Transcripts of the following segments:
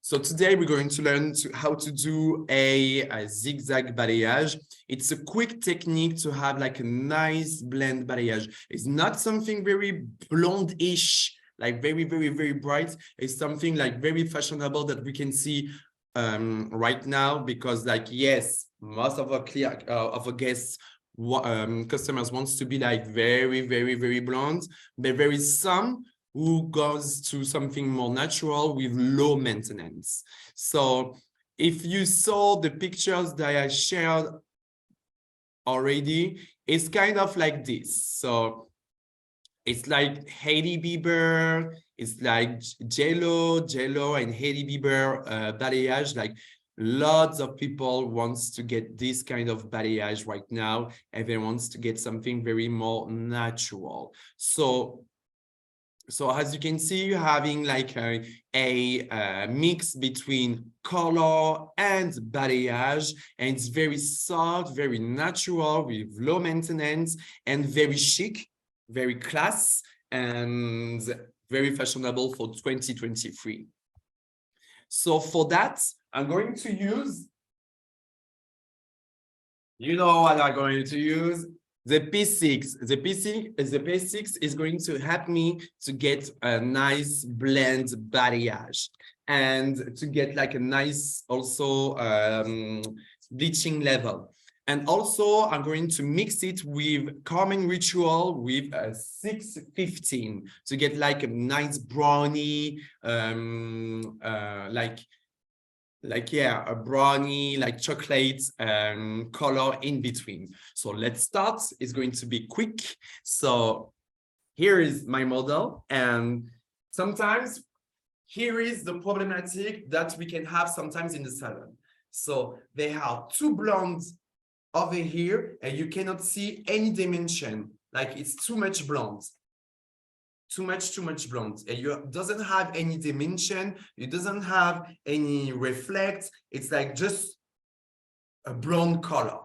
So today we're going to learn how to do a zigzag balayage. It's a quick technique to have like a nice blend balayage. It's not something very blonde-ish, like very, very, very bright. It's something like very fashionable that we can see right now, because like, yes, most of our guests, customers wants to be like very, very, very blonde, but there is some who goes to something more natural with low maintenance. So if you saw the pictures that I shared already, it's kind of like this. So it's like Hailey Bieber, it's like J.Lo and Hailey Bieber balayage. Like lots of people wants to get this kind of balayage right now, and they wants to get something very more natural. So as you can see, you're having like a mix between color and balayage, and it's very soft, very natural, with low maintenance, and very chic, very class, and very fashionable for 2023. So for that, I'm going to use, you know what I'm going to use? The P6. The P6 is going to help me to get a nice blend balayage and to get like a nice also bleaching level. And also I'm going to mix it with Calming Ritual with a 615 to get like a nice brownie, yeah, a brownie, like chocolate color in between. So let's start. It's going to be quick. So here is my model, and sometimes here is the problematic that we can have sometimes in the salon. So they have two blondes over here, and you cannot see any dimension, like it's too much blonde. Too much blonde. It doesn't have any dimension. It doesn't have any reflect. It's like just a blonde color.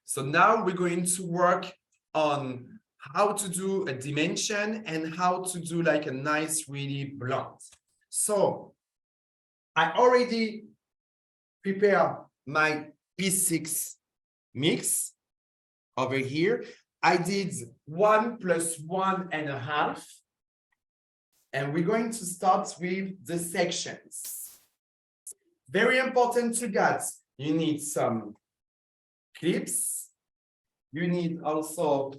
So now we're going to work on how to do a dimension and how to do like a nice, really blonde. So I already prepared my P6 mix over here. I did 1 + 1.5, and we're going to start with the sections. Very important to get. You need some clips. You need also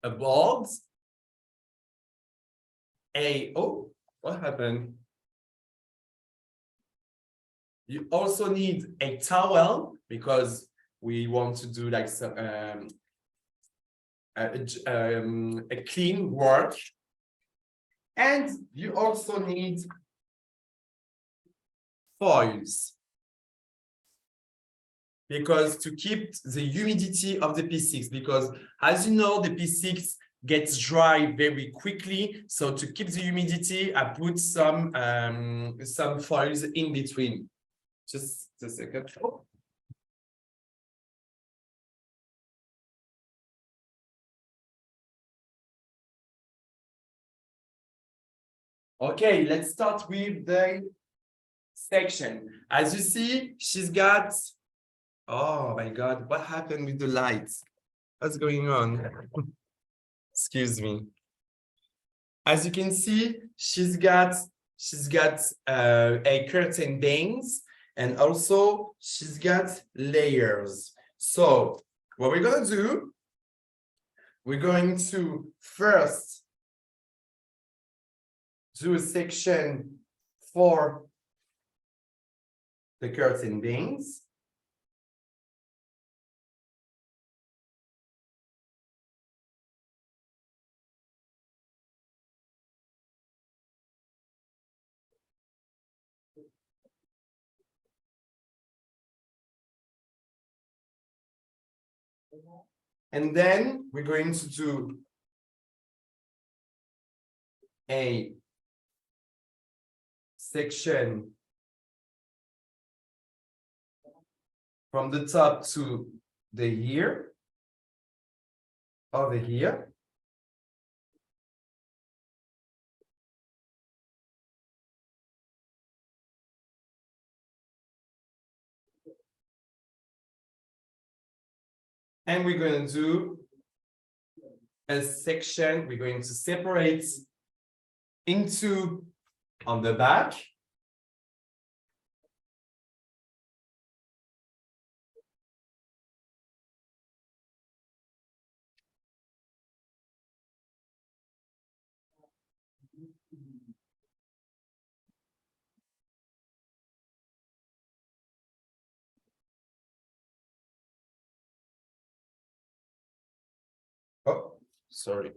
a board. Oh, what happened? You also need a towel, because we want to do like some a clean work. And you also need foils, because to keep the humidity of the P6, because as you know, the P6 gets dry very quickly. So to keep the humidity, I put some foils in between. Just a second. Okay, let's start with the section. As you see, she's got, oh my God, what happened with the lights? What's going on? Excuse me. As you can see, she's got a curtain bangs, and also she's got layers. So what we're gonna do, we're going to first do a section for the curtain bangs. And then we're going to do a section from the top to the ear, over here. And we're going to do a section. We're going to separate into on the back. Oh, sorry.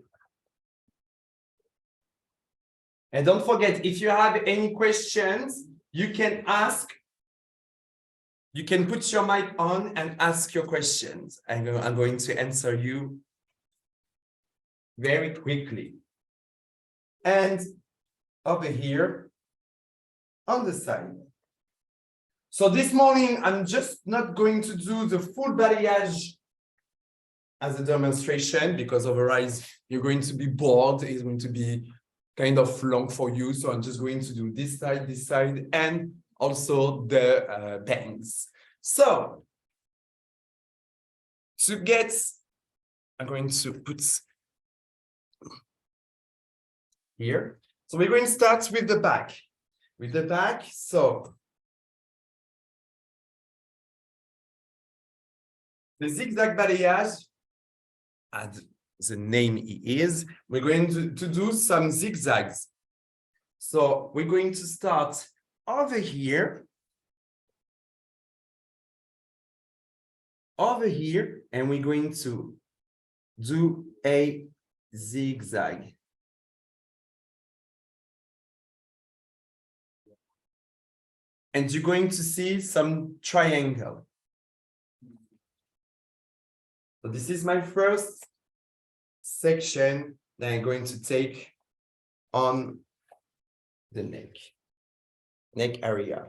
And don't forget, if you have any questions, you can ask. You can put your mic on and ask your questions. I'm going to answer you very quickly. And over here on the side. So this morning, I'm just not going to do the full balayage as a demonstration because otherwise you're going to be bored. It's going to be kind of long for you. So I'm just going to do this side, and also the bangs. So to get, I'm going to put here. So we're going to start with the back. With the back, so the zigzag balayage, as the name is, we're going to do some zigzags. So we're going to start over here, and we're going to do a zigzag. And you're going to see some triangle. So this is my first section that I'm going to take on the neck area.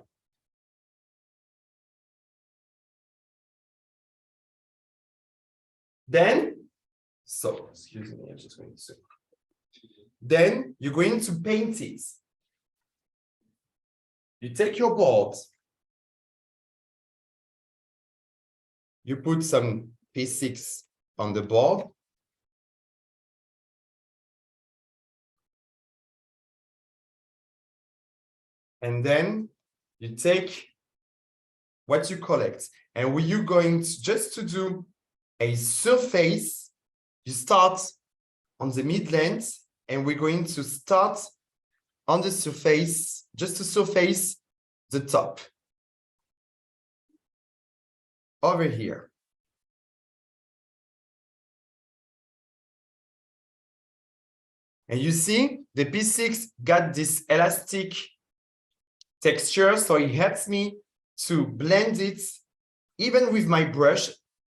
Then, so excuse me, I'm just going to. Then you're going to paint it. You take your board. You put some P6 on the board. And then you take what you collect. And when you're going to just to do a surface, you start on the mid-length, and we're going to start on the surface, just to surface the top. Over here. And you see the P6 got this elastic texture, so it helps me to blend it even with my brush.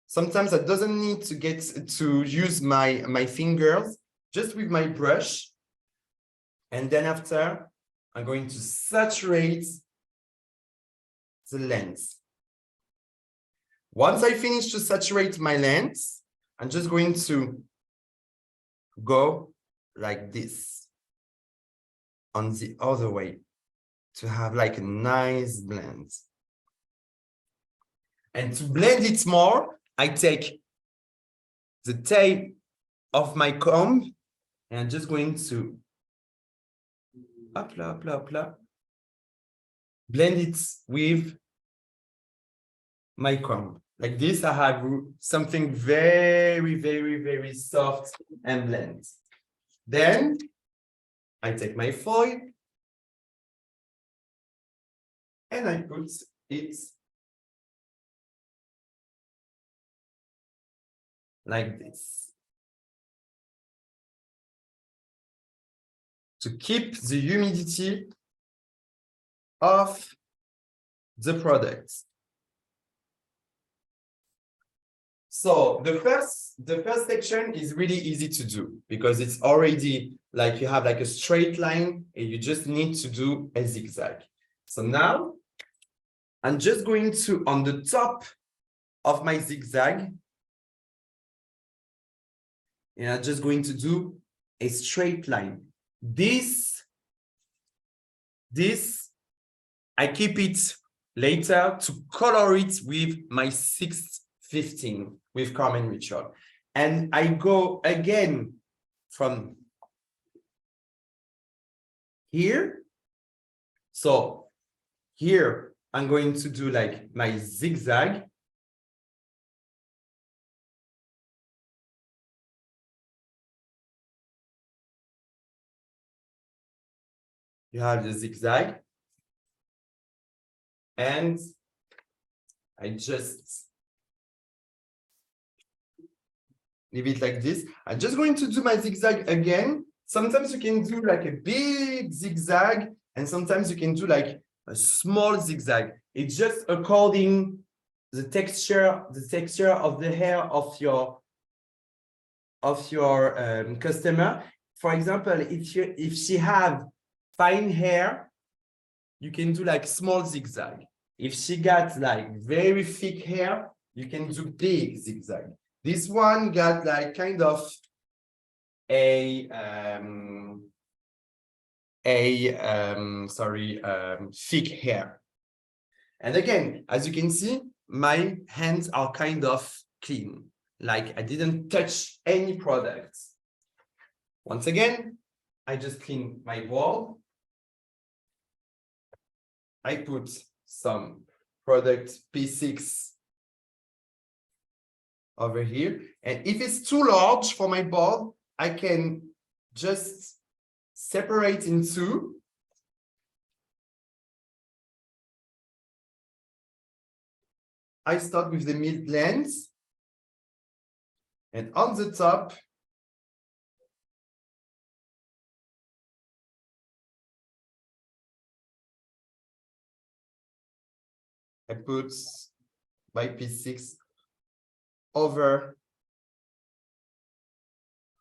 Sometimes I doesn't need to use my fingers, just with my brush. And then after, I'm going to saturate the lens. Once I finish to saturate my lens, I'm just going to go like this on the other way to have like a nice blend. And to blend it more, I take the tail of my comb and I'm just going to blend it with my comb. Like this, I have something very, very, very soft and blend. Then I take my foil and I put it like this to keep the humidity of the product. So the first section is really easy to do because it's already like you have like a straight line and you just need to do a zigzag. So now I'm just going to, on the top of my zigzag, and I'm just going to do a straight line. This, I keep it later to color it with my 615. with Carmen Richard. And I go again from here. So here, I'm going to do like my zigzag. You have the zigzag. And I just leave it like this. I'm just going to do my zigzag again. Sometimes you can do like a big zigzag, and sometimes you can do like a small zigzag. It's just according the texture of the hair of your customer. For example, if she have fine hair, you can do like small zigzag. If she got like very thick hair, you can do big zigzag. This one got like kind of a thick hair. And again, as you can see, my hands are kind of clean. Like I didn't touch any products. Once again, I just clean my bowl. I put some product P6 over here. And if it's too large for my bowl, I can just separate in two. I start with the mid lens. And on the top, I put my P6 over.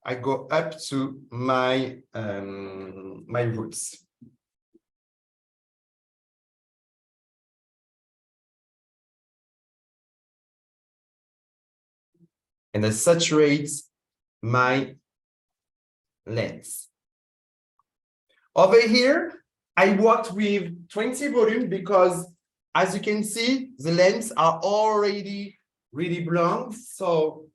I go up to my my roots. And I saturate my lens. Over here, I worked with 20 volume because, as you can see, the lens are already really blonde. So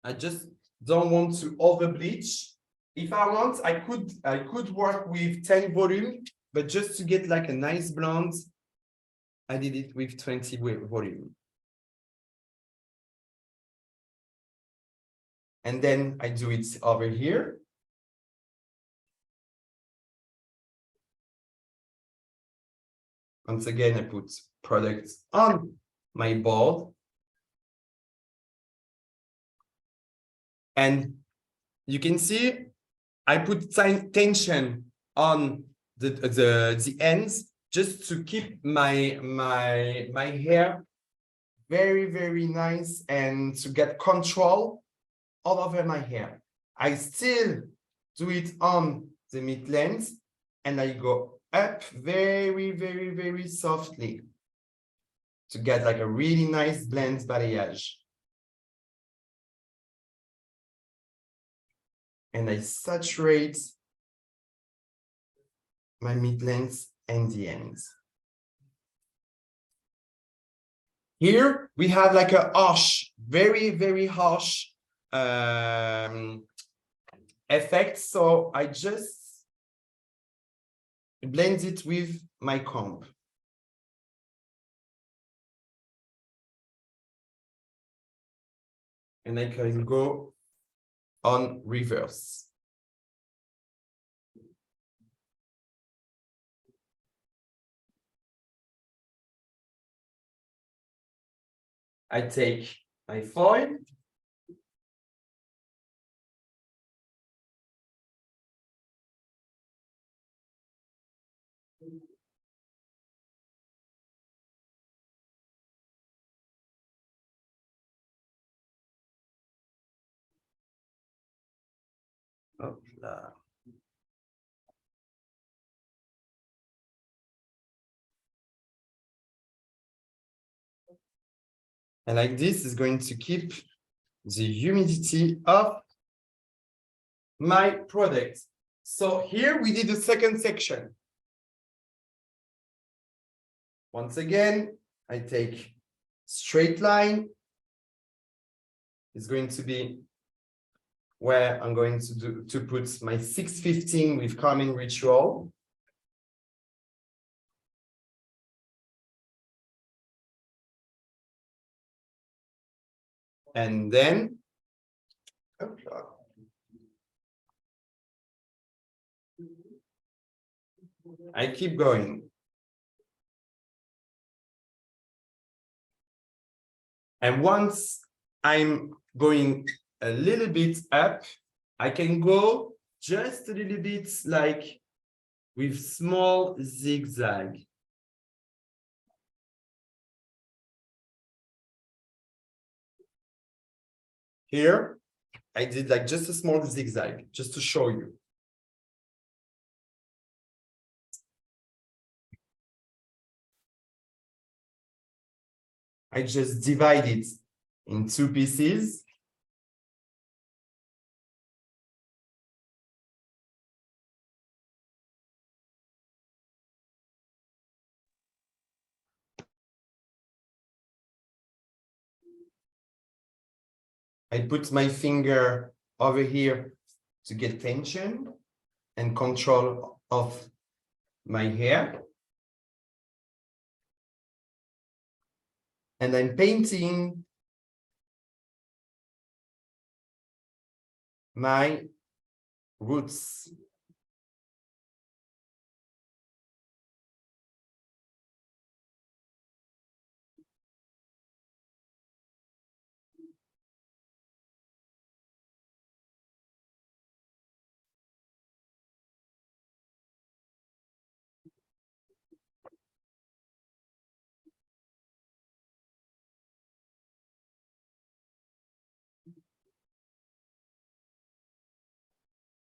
I just don't want to over bleach. If I want, I could work with 10 volume, but just to get like a nice blonde, I did it with 20 volume. And then I do it over here. Once again, I put products on my board. And you can see I put tension on the ends just to keep my hair very, very nice and to get control all over my hair. I still do it on the mid lens and I go up very, very, very softly to get like a really nice blend balayage. And I saturate my mid lens and the ends. Here we have like a harsh, very, very harsh effect. So I just blend it with my comb. And I can go on reverse. I take my foil. Hop là. And like this is going to keep the humidity of my product. So here we did the second section. Once again, I take straight line. is going to be where I'm going to put my 615 with calming ritual. And then I keep going. And once I'm going a little bit up, I can go just a little bit like with small zigzag. Here, I did like just a small zigzag, just to show you. I just divide it in 2 pieces. I put my finger over here to get tension and control of my hair. And I'm painting my roots.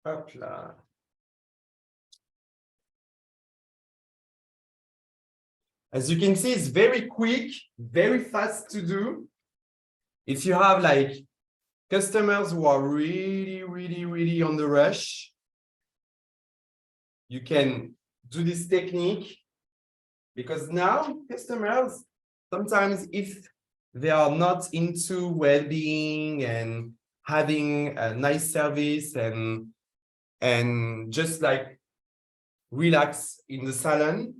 Hop là. As you can see, it's very quick, very fast to do. If you have like customers who are really on the rush, you can do this technique, because now customers, sometimes if they are not into well-being and having a nice service and just like relax in the salon,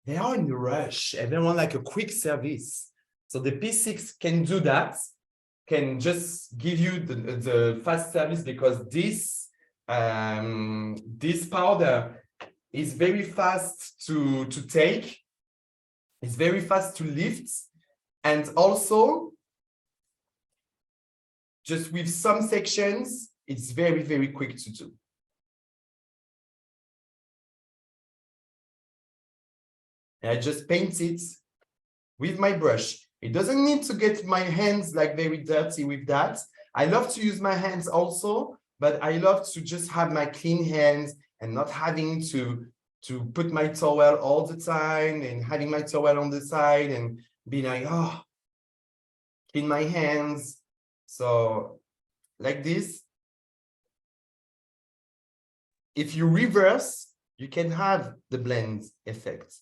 they are in a rush and they want like a quick service. So the P6 can do that, can just give you the fast service, because this powder is very fast to take, it's very fast to lift, and also just with some sections, it's very quick to do. And I just paint it with my brush. It doesn't need to get my hands like very dirty with that. I love to use my hands also, but I love to just have my clean hands and not having to put my towel all the time and having my towel on the side and be like, oh, clean my hands. So like this, if you reverse, you can have the blend effect.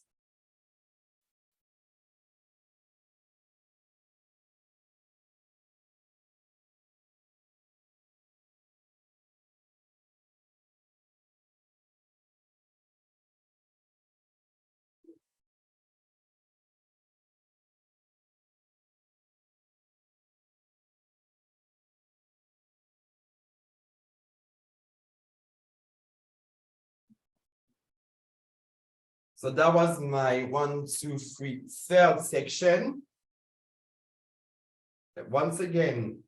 So that was my 1, 2, 3, third section. Once again,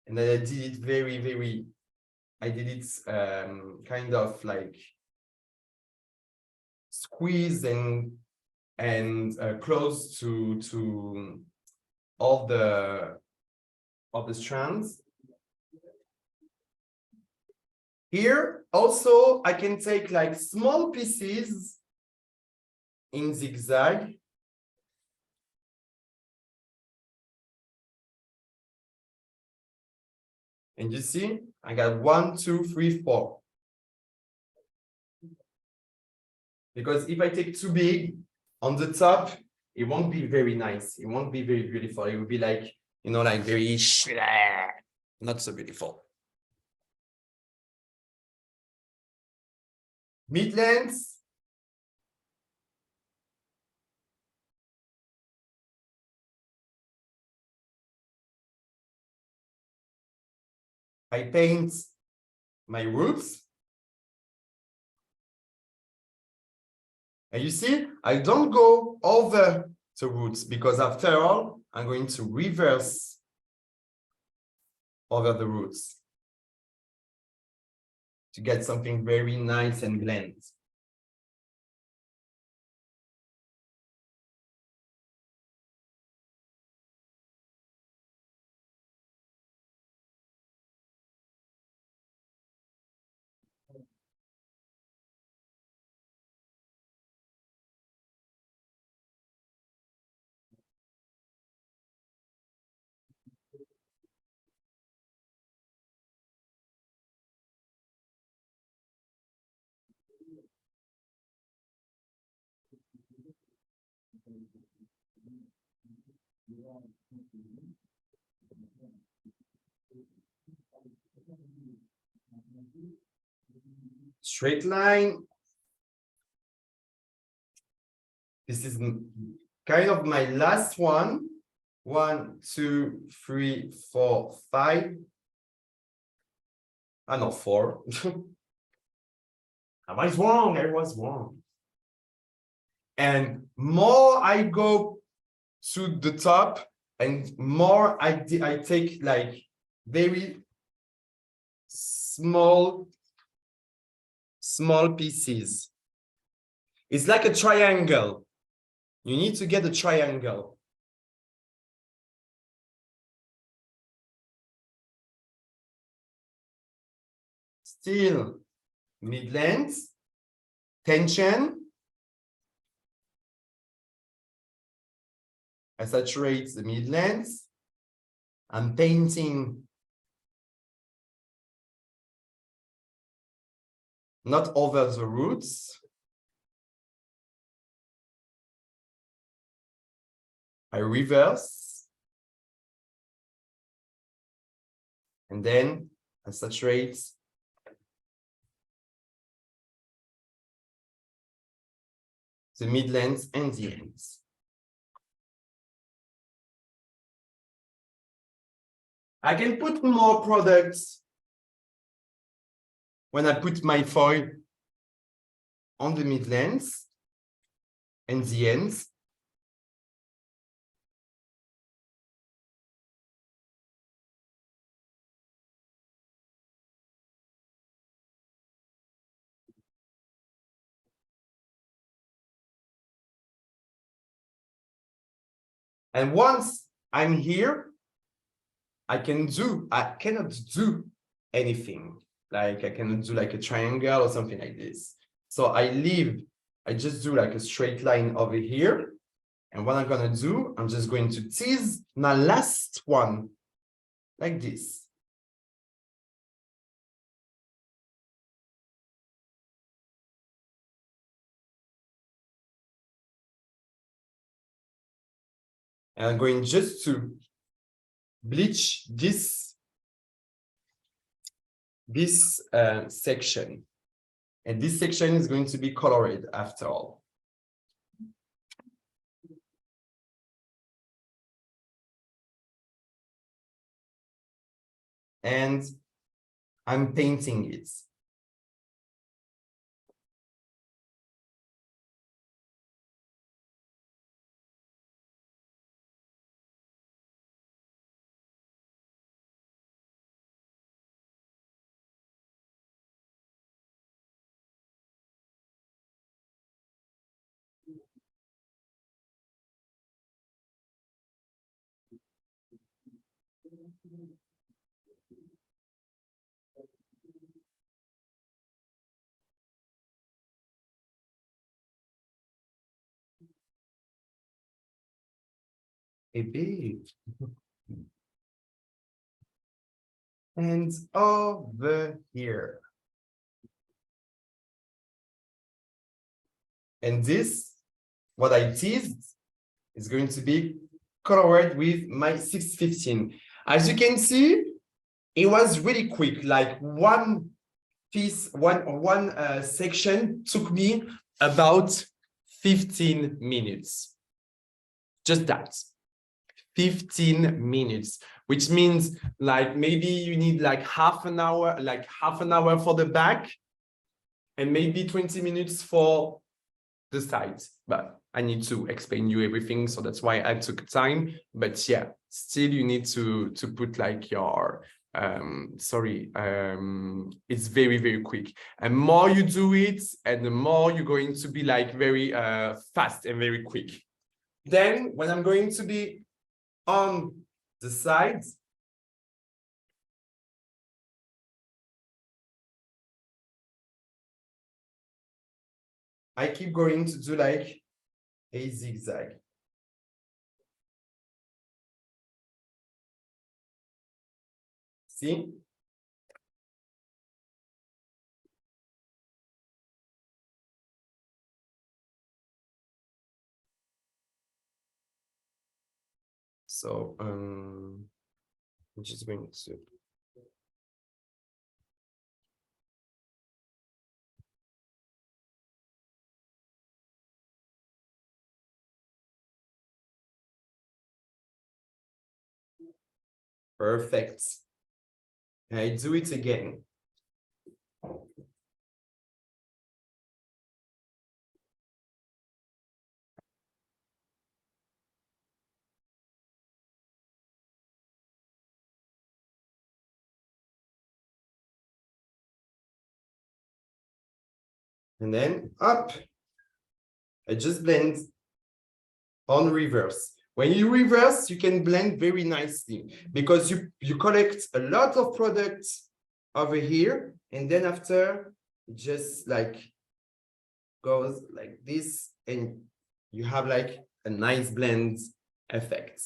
and then I did it very, I did it kind of like squeeze and close to all the strands. Here also I can take like small pieces in zigzag. And you see, I got 1, 2, 3, 4. Because if I take too big on the top, it won't be very nice. It won't be very beautiful. It will be like you know, like very not so beautiful. Mid-length. I paint my roots. And you see, I don't go over the roots because after all, I'm going to reverse over the roots to get something very nice and blend. Straight line. This is kind of my last one. 1, 2, 3, 4, 5. Ah, no, 4. I was wrong. I was wrong. And more I go to the top, and more I take like very small pieces. It's like a triangle. You need to get a triangle. Still mid-length, tension. I saturate the mid-length. I'm painting not over the roots. I reverse. And then I saturate the mid-length and the ends. I can put more products when I put my foil on the mid-length and the ends. And once I'm here, I cannot do anything. Like I cannot do like a triangle or something like this. So I just do like a straight line over here. And what I'm gonna do, I'm just going to tease my last one like this. And I'm going just to bleach this section. And this section is going to be colored after all. And I'm painting it. A bit. And over here. And this, what I teased, is going to be colored with my 615. As you can see, it was really quick. Like one piece, one section took me about 15 minutes. Just that. 15 minutes, which means like maybe you need like half an hour for the back and maybe 20 minutes for the sides. But I need to explain you everything, so that's why I took time. But yeah, still you need to put like your it's very, very quick, and more you do it and the more you're going to be like very fast and very quick. Then when I'm going to be on the sides, I keep going to do like a zigzag. See? So I'm just going to perfect. I do it again. And then up, I just blend on reverse. When you reverse, you can blend very nicely because you collect a lot of products over here, and then after it just like goes like this, and you have like a nice blend effect.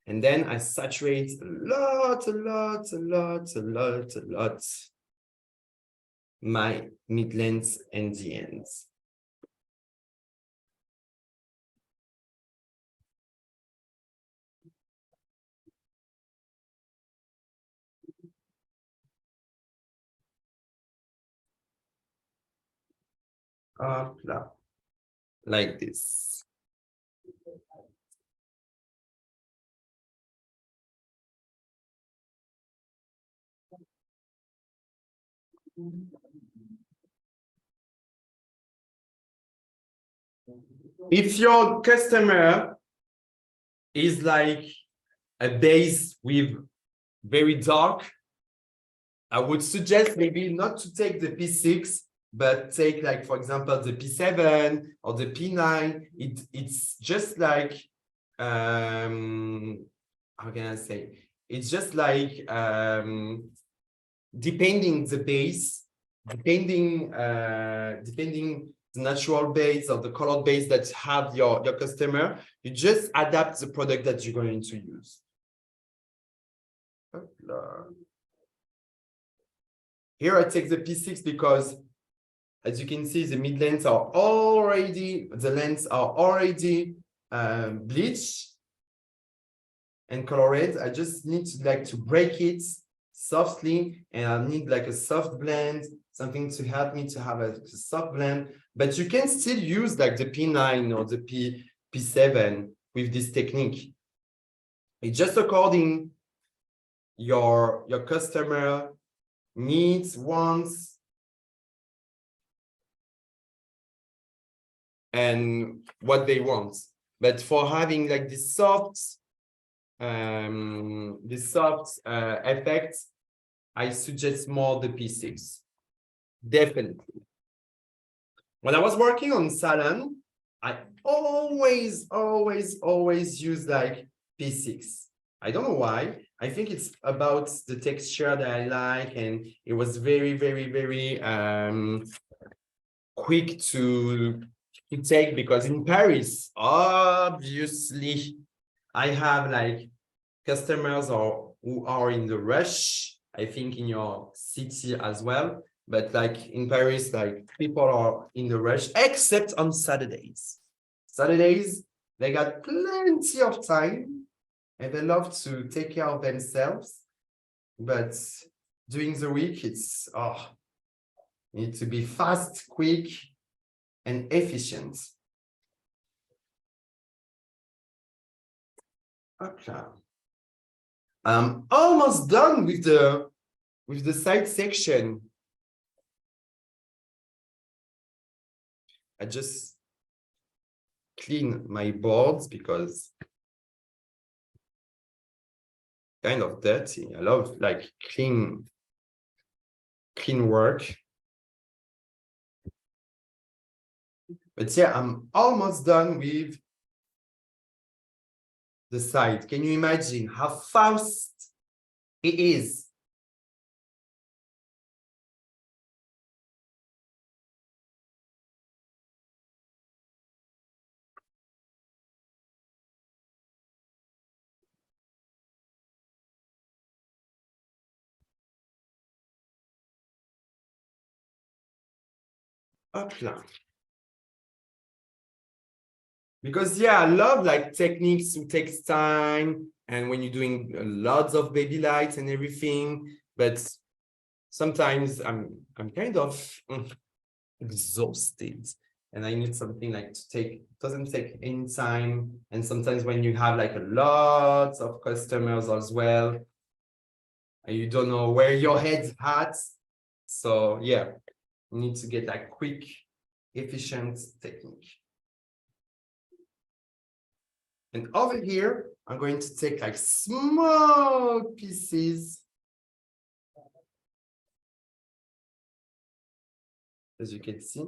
And then I saturate a lot my midlands and the ends. Like this. If your customer is like a base with very dark, I would suggest maybe not to take the P6, but take like, for example, the P7 or the P9. It's just like, how can I say? It's just like, depending the base, depending the natural base or the colored base that have your customer, you just adapt the product that you're going to use. Here I take the P6 because, as you can see, the mid lengths are already, the lengths are already bleached and colored. I just need to break it softly, and I need like a soft blend, something to help me to have a soft blend. But you can still use like the P9 or the P7 with this technique. It's just according your customer needs, wants, and what they want. But for having like this soft effect, I suggest more the P6. Definitely. When I was working on salon, I always use like P6. I don't know why. I think it's about the texture that I like, and it was very quick to take, because in Paris, obviously, I have like customers who are in the rush. I think in your city as well, but like in Paris, like people are in the rush, except on Saturdays. Saturdays, They got plenty of time and they love to take care of themselves. But during the week, it's, you need to be fast, quick, and efficient. Okay. I'm almost done with the side section. I just clean my boards because kind of dirty. I love like clean work. But yeah, I'm almost done with the side. Can you imagine how fast it is? Hop là. Because yeah, I love like techniques who takes time and when you're doing lots of baby lights and everything, but sometimes I'm kind of exhausted and I need something like to take, doesn't take any time. And sometimes when you have like a lot of customers as well, and you don't know where your head's at. So yeah, you need to get like quick, efficient technique. And over here, I'm going to take like small pieces. As you can see.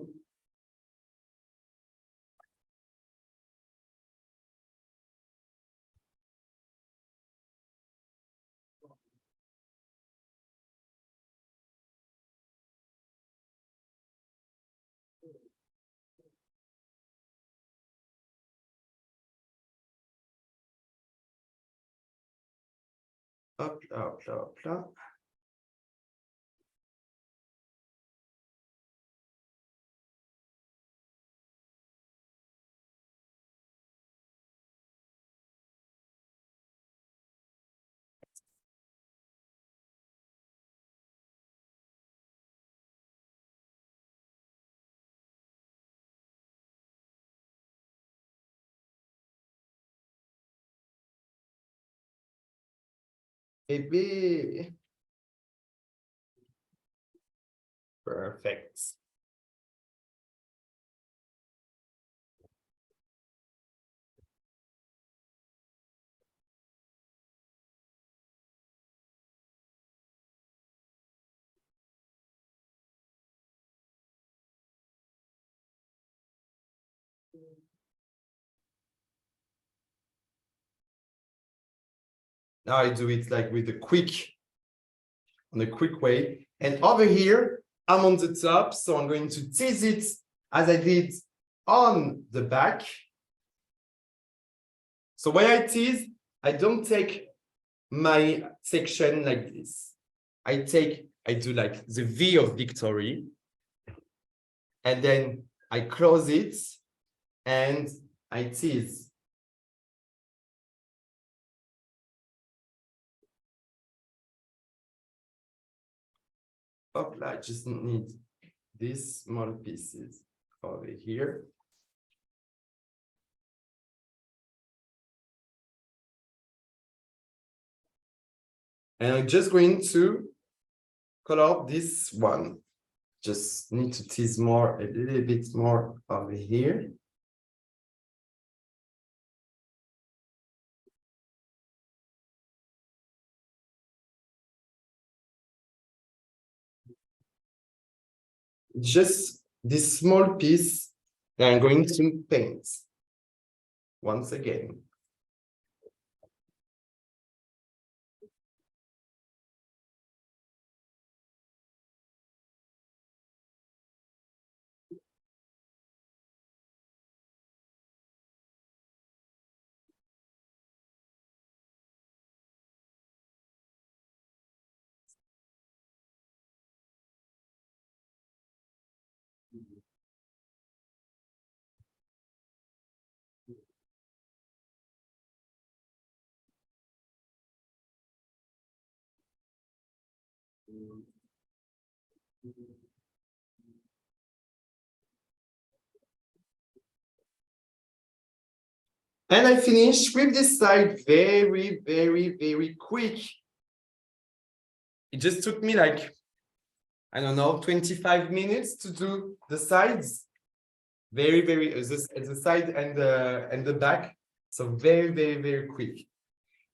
Hop là, hop là, hop là. Bébé. Perfect. Now I do it like with on a quick way. And over here, I'm on the top, so I'm going to tease it as I did on the back. So when I tease, I don't take my section like this. I do like the V of victory, and then I close it and I tease. I just need these small pieces over here. And I'm just going to color this one. Just need to tease more, a little bit more over here. Just this small piece that I'm going to paint once again. And I finish with this side very, very, very quick. It just took me like, I don't know, 25 minutes to do the sides. Very, very, the side and the back. So very, very, very quick.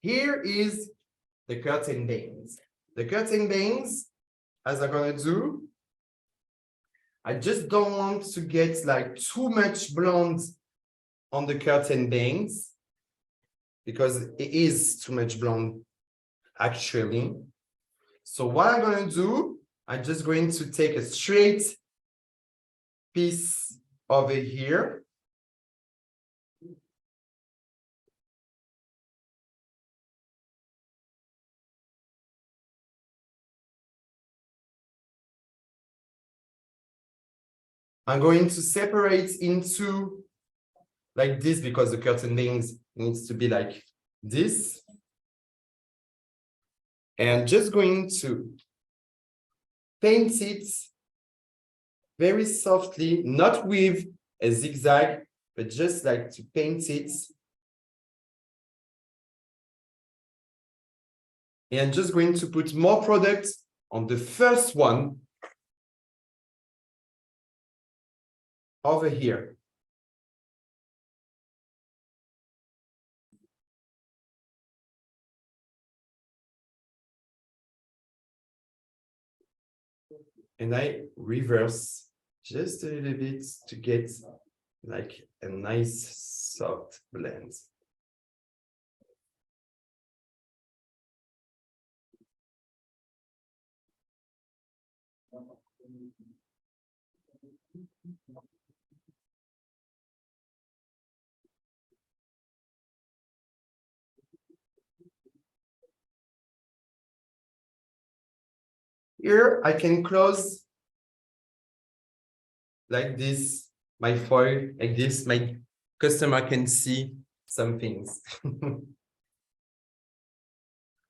Here is the curtain bangs. The curtain bangs, as I'm gonna do, I just don't want to get like too much blonde on the curtain bangs because it is too much blonde actually. So what I'm going to do, I'm just going to take a straight piece over here. I'm going to separate into like this because the curtain bangs needs to be like this. And I'm just going to paint it very softly, not with a zigzag, but just like to paint it. And I'm just going to put more product on the first one over here. And I reverse just a little bit to get like a nice soft blend. Here I can close like this, my foil, like this, my customer can see some things.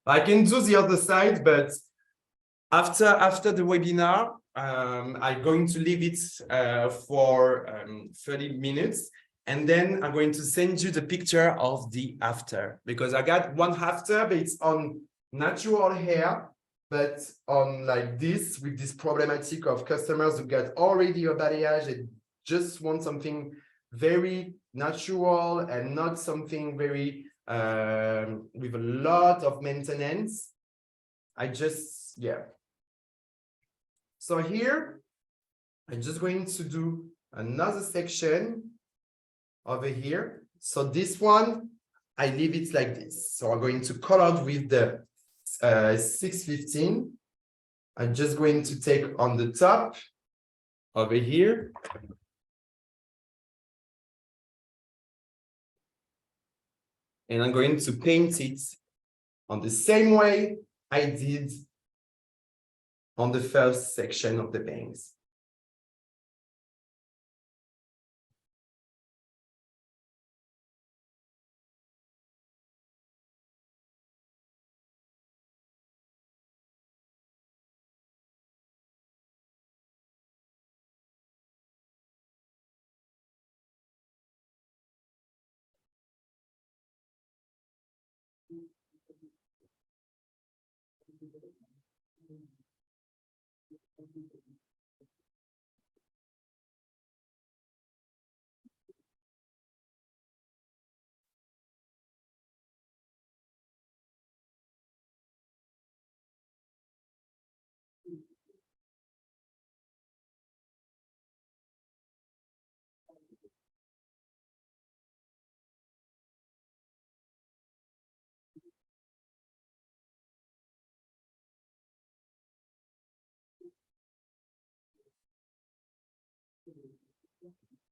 I can do the other side, but after the webinar, I'm going to leave it for 30 minutes. And then I'm going to send you the picture of the after, because I got one after, but it's on natural hair, but on like this, with this problematic of customers who got already a balayage and just want something very natural and not something very with a lot of maintenance. I just, yeah. So here, I'm just going to do another section over here. So this one, I leave it like this. So I'm going to color with the 615. I'm just going to take on the top over here. And I'm going to paint it on the same way I did on the first section of the bangs.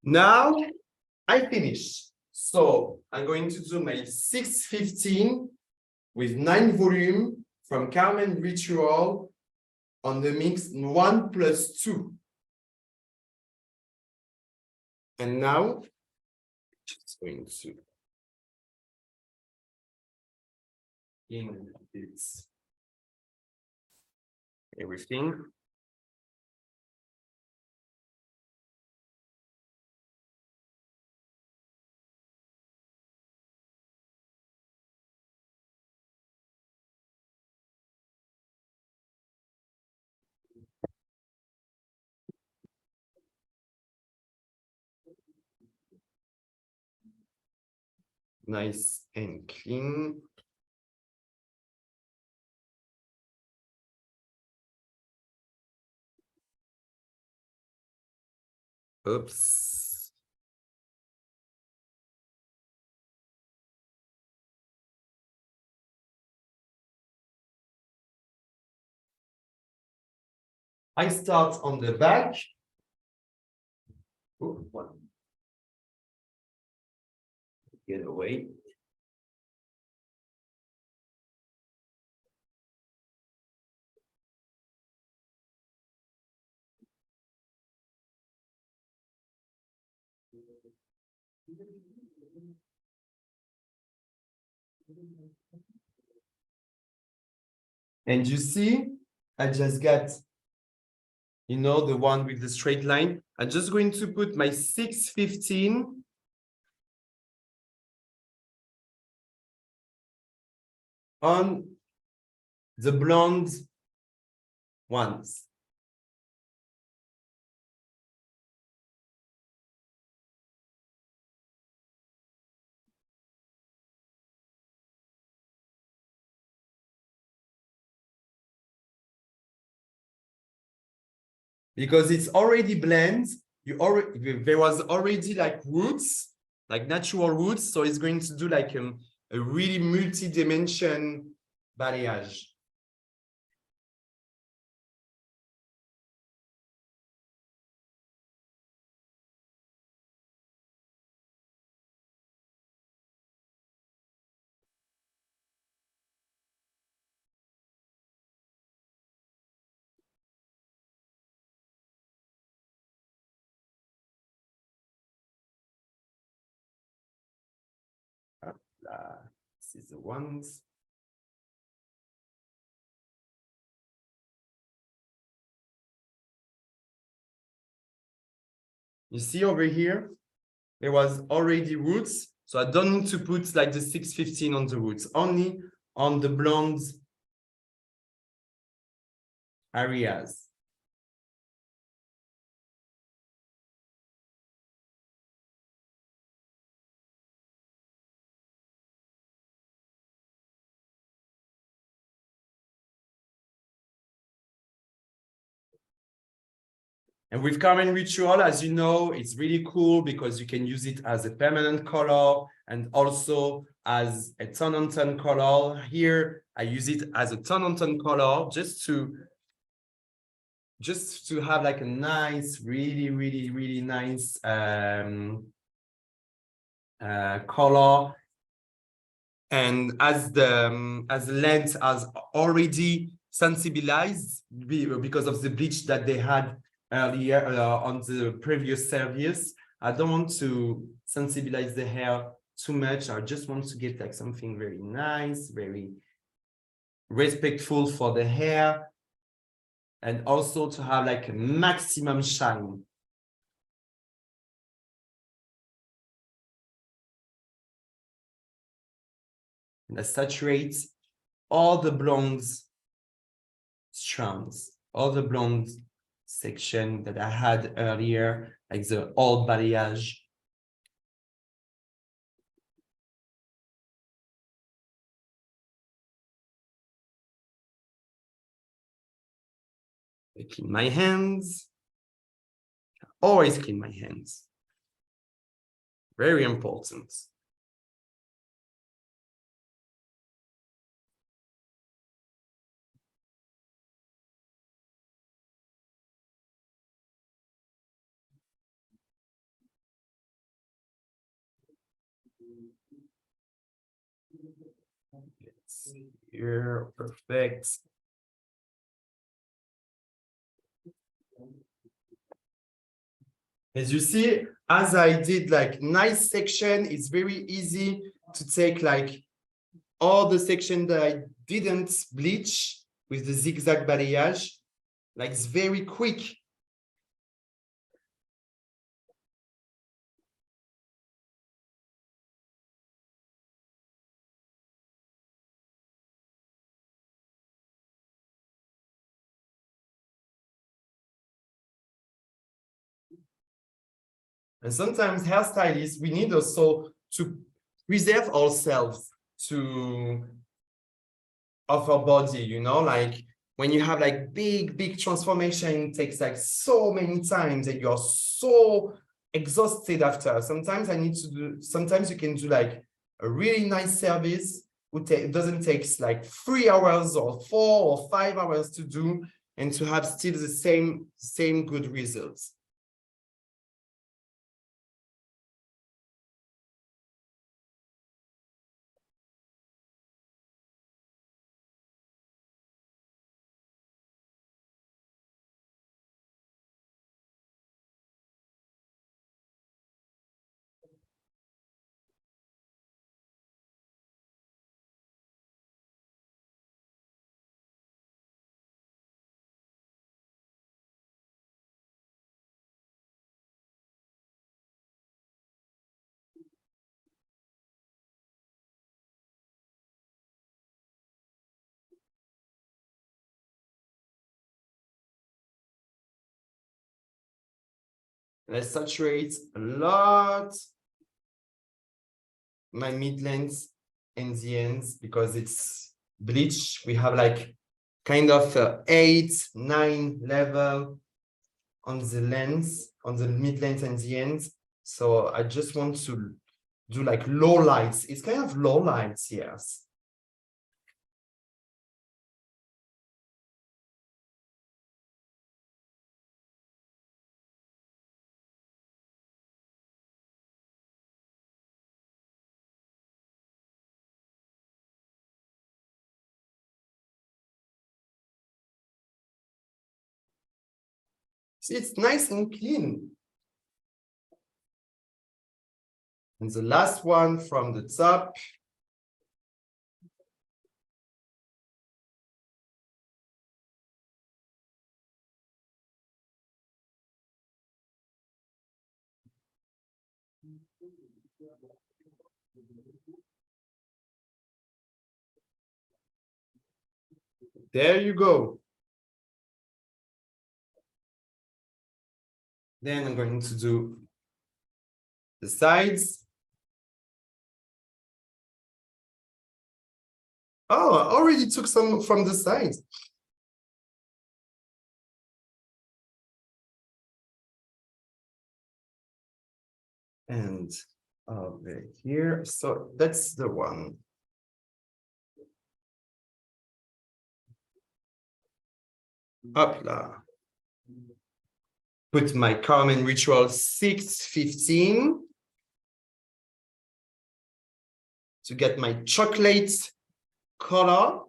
Now I finish. So I'm going to do my 615 with 9 volume from Carmen Ritual on the mix 1+2. And now just going to in its everything. Nice and clean. Oops. I start on the back. Ooh, one. Get away. And you see, I just got, you know, the one with the straight line. I'm just going to put my 615 on the blonde ones. Because it's already blend, there was already like roots, like natural roots, so it's going to do like a really multi-dimension balayage. This is the ones. You see over here, there was already roots, so I don't need to put like the 615 on the roots, only on the blonde areas. And with Carmen Ritual, as you know, it's really cool because you can use it as a permanent color and also as a tone-on-tone color. Here, I use it as a tone-on-tone color just to have like a nice, really nice color. And as the lens has already sensibilized because of the bleach that they had earlier on the previous service, I don't want to sensibilize the hair too much. I just want to get like something very nice, very respectful for the hair, and also to have like a maximum shine. And I saturate all the blonde strands, all the blonde section that I had earlier, like the old balayage. I clean my hands. Always clean my hands. Very important. It's here, perfect. As you see, as I did like nice section, it's very easy to take like all the section that I didn't bleach with the zigzag balayage Like it's very quick. And sometimes hairstylists, we need also to preserve ourselves to of our body, you know, like when you have like big transformation, it takes like so many times and you're so exhausted after. Sometimes sometimes you can do like a really nice service. It doesn't take like 3 hours or 4 or 5 hours to do and to have still the same good results. Let's saturate a lot my mid-length and the ends because it's bleach. We have like kind of 8, 9 level on the lens, on the mid-length and the ends. So I just want to do like low lights. It's kind of low lights, yes. See, it's nice and clean. And the last one from the top. There you go. Then I'm going to do the sides. Oh, I already took some from the sides. And over here, so that's the one. Hop là. Put my common ritual 6:15 to get my chocolate color.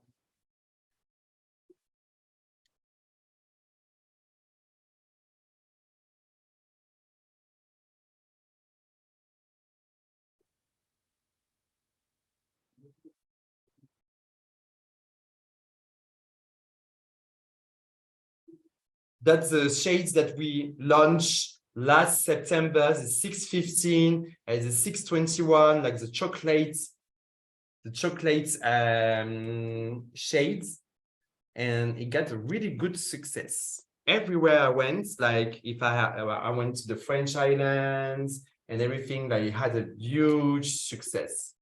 That's the shades that we launched last September, the 6:15 and the 6:21, like the chocolate shades. And it got a really good success. Everywhere I went, like if I went to the French islands and everything, like it had a huge success.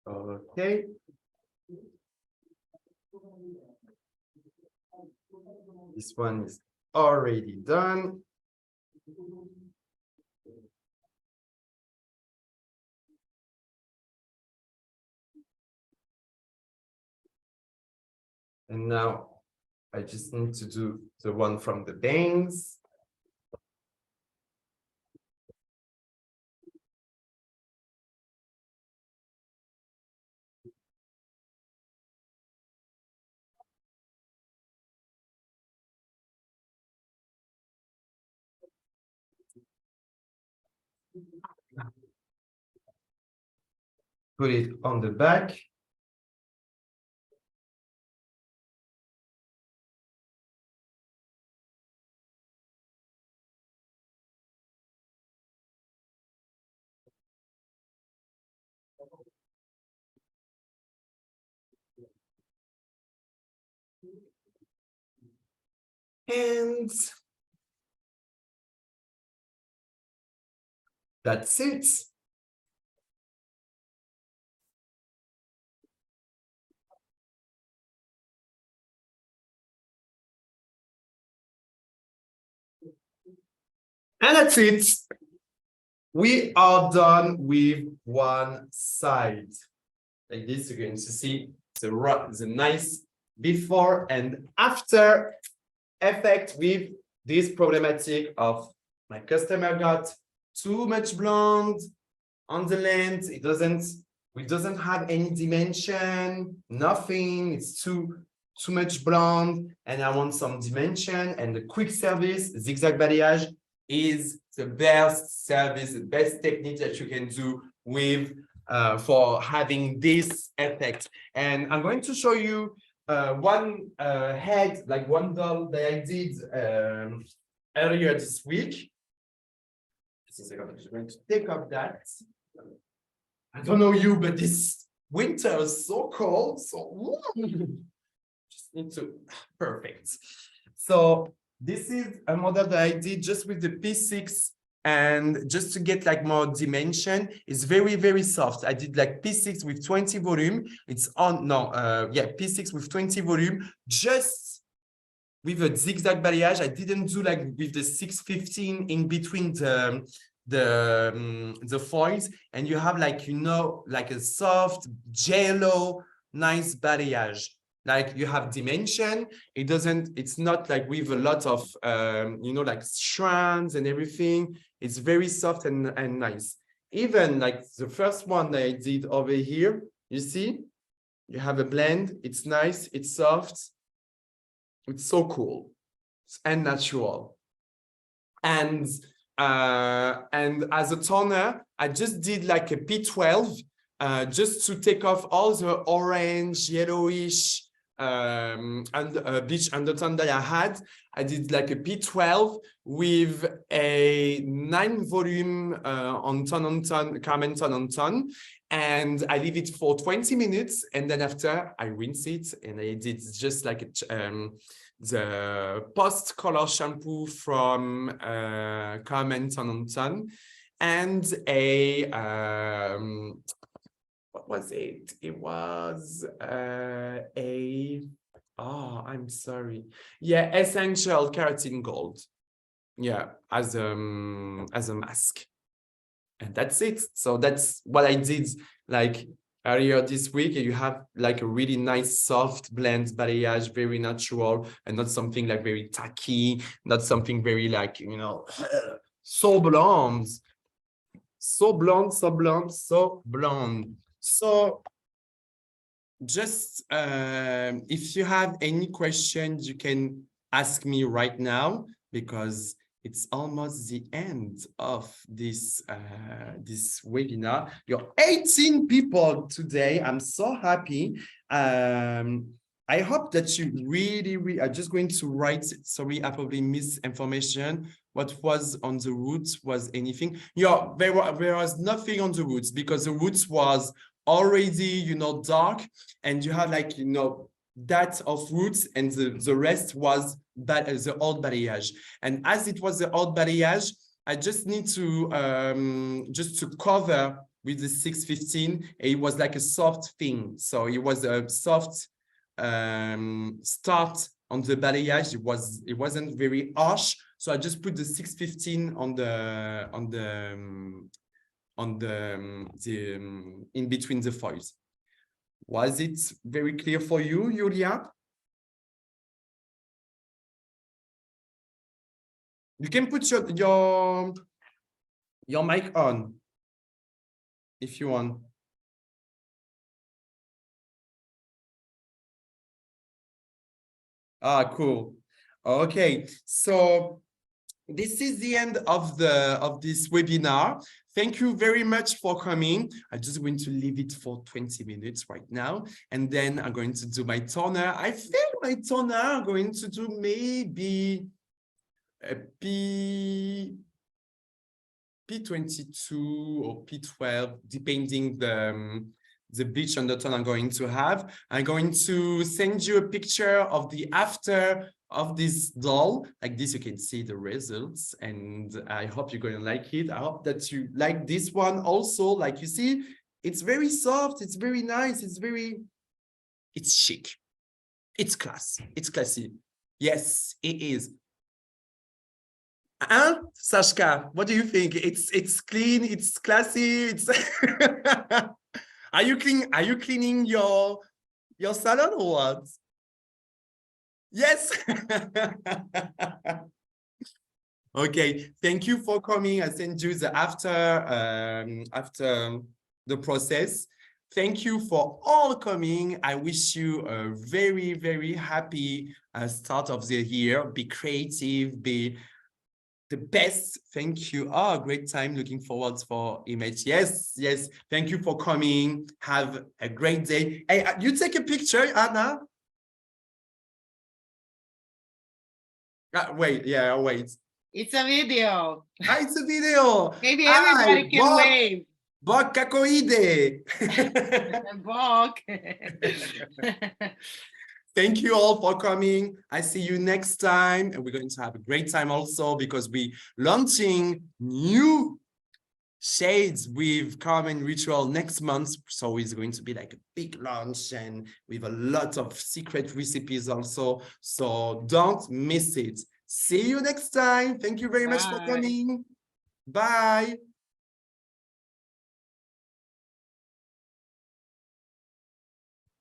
Okay. This one is already done. And now I just need to do the one from the bangs. Put it on the back. And that's it. And that's it. We are done with one side. Like this, you're going to see the nice before and after effect with this problematic of my customer got too much blonde on the lens. It doesn't have any dimension, nothing. It's too much blonde, and I want some dimension. And the quick service zigzag balayage is the best service, the best technique that you can do with for having this effect. And I'm going to show you one head, like one doll that I did earlier this week. I'm just going to take off that. I don't know you, but this winter is so cold. So just need to perfect. So this is a model that I did just with the P6 and just to get like more dimension. It's very, very soft. I did like P6 with 20 volume. It's on P6 with 20 volume, just with a zigzag balayage. I didn't do like with the 615 in between the foils, and you have like, you know, like a soft jello, nice balayage. Like you have dimension. It's not like with a lot of you know, like strands and everything. It's very soft and nice. Even like the first one that I did over here, you see, you have a blend. It's nice, it's soft. It's so cool and natural. And as a toner, I just did like a P12 just to take off all the orange, yellowish and bleach undertone that I had. I did like a P12 with a 9 volume on ton, Carmen ton on ton. And I leave it for 20 minutes. And then after I rinse it, and I did just like the post color shampoo from Carmen ton on ton, and a what was it? It was I'm sorry. Yeah, essential keratin gold. Yeah, as a mask. And that's it. So that's what I did like earlier this week. You have like a really nice soft blend balayage, very natural, and not something like very tacky, not something very like, you know, so blonde. So blonde, so blonde, so blonde. So just if you have any questions, you can ask me right now, because it's almost the end of this this webinar. You're 18 people today. I'm so happy. I hope that you really I'm just going to write, sorry, I probably missed information. What was on the roots was anything? Yeah, there was nothing on the roots, because the roots was already, you know, dark, and you have like, you know, that of roots, and the rest was the old balayage. And as it was the old balayage, I just need to just to cover with the 615. It was like a soft thing, so it was a soft start on the balayage. It wasn't very harsh, so I just put the 615 on the in between the foils. Was it very clear for you, Julia? You can put your mic on if you want. Ah, cool. Okay, so this is the end of this webinar. Thank you very much for coming. I'm just going to leave it for 20 minutes right now, and then I'm going to do my toner. I think my toner I'm going to do maybe a P22 or P12, depending the bleach undertone I'm going to have. I'm going to send you a picture of the after of this doll. Like this, you can see the results, and I hope you're going to like it. I hope that you like this one also. Like you see, it's very soft, it's very nice, it's chic, it's class, it's classy. Yes, it is. Sashka, what do you think? It's clean, it's classy, it's Are you cleaning your salon or what? Yes. Okay, thank you for coming. I sent you the after the process. Thank you for all coming. I wish you a very, very happy start of the year. Be creative, be the best. Thank you. Oh, great time. Looking forward for image. Yes, yes. Thank you for coming. Have a great day. Hey, you take a picture, Anna. Wait, yeah, wait. It's a video. It's a video. Maybe everybody can wave. Bok kakoide. Bok. Thank you all for coming. I see you next time. And we're going to have a great time also because we're launching new shades with Carmen Ritual next month. So it's going to be like a big launch and with a lot of secret recipes also. So don't miss it. See you next time. Thank you very much for coming. Bye.